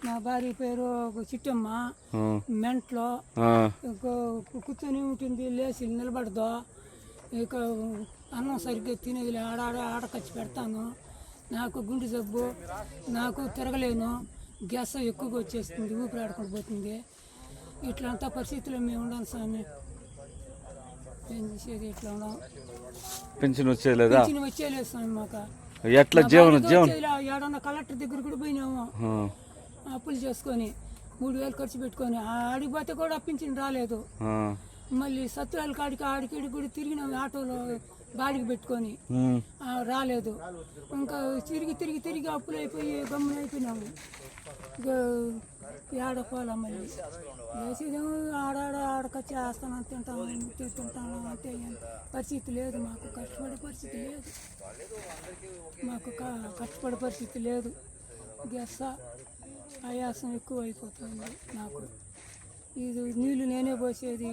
నా భార్య పేరు చిట్టమ్మ. మెంట్లో కూర్చొని ఉంటుంది, లేచి నిలబడదు. ఇక అన్నం సరిగ్గా తినేది ఆడకచ్చి పెడతాను. నాకు గుండె జబ్బు, నాకు తిరగలేను, గ్యాస్ ఎక్కువగా వచ్చేస్తుంది, ఊపిరాడకుండా పోతుంది. ఇట్లంతా పరిస్థితుల్లో మేము ఉండాలి స్వామి. ఏం చేసేది, ఇట్లా ఉన్నాం. పెన్షన్ వచ్చేయలేదు స్వామి మాకు. ఎట్లా జీవనం ఏడన్నా కలెక్టర్ దగ్గర కూడా పోయినాము, అప్పులు చేసుకొని 3000 ఖర్చు పెట్టుకొని. ఆడికి పోతే కూడా పింఛన్ రాలేదు. మళ్ళీ సత్రాల కాడికి ఆడికి కూడా తిరిగినాము, ఆటోలో బాడికి పెట్టుకొని రాలేదు. ఇంకా తిరిగి తిరిగి తిరిగి అప్పులు అయిపోయి గమ్మున అయిపోయినాము. ఏడపోలా మళ్ళీ వేసేదేమో ఆడకొచ్చి వేస్తాను, తింటాను అంటే పరిస్థితి లేదు. మాకు కష్టపడే పరిస్థితి లేదు, మాకు కష్టపడే పరిస్థితి లేదు. గ్యాస్ ఆయాసం ఎక్కువ అయిపోతుంది నాకు. ఇది నీళ్ళు నేనే పోసేది.